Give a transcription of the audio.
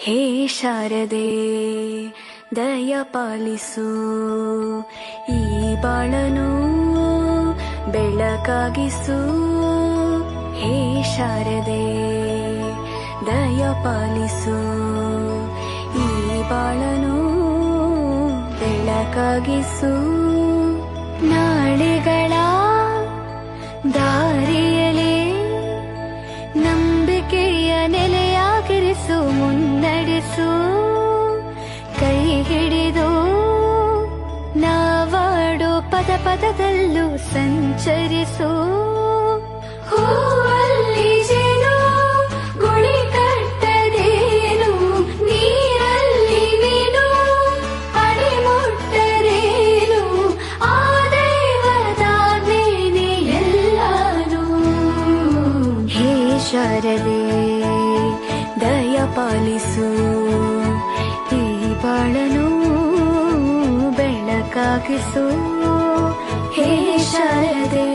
ಹೇ ಶಾರದೆ ದಯ ಪಾಲಿಸು, ಈ ಬಾಳನು ಬೆಳಕಾಗಿಸು. ಹೇ ಶಾರದೆ ದಯ ಪಾಲಿಸು, ಈ ಬಾಳನು ಬೆಳಕಾಗಿಸು. ನಾಳೆಗಳ ದಾರಿಯಲಿ ನಂಬಿಕೆಯ ನೆಲೆಯಾಗಿರಿಸು, ಮುನ್ನಡೆಸು. ಕೈ ಹಿಡಿದು ನಾವಾಡೋ ಪದ ಪದದಲ್ಲೂ ಸಂಚರಿಸು. ಹೂವಲ್ಲಿ ಜೇನು ಗುಳಿ ಕಟ್ಟದೇನು, ನೀರಲ್ಲಿ ಮೀನು ಅಡಿ ಮುಟ್ಟರೇನು, ಆ ದೈವದಾಜ್ಞೆನೇ ಎಲ್ಲಾನು. ಹೇ ಶಾರದೆ ದಯ ಪಾಲಿಸು, ಈ ಬಾಳನು ಬೆಳಕಾಗಿಸು. ಹೇ ಶಾರದೆ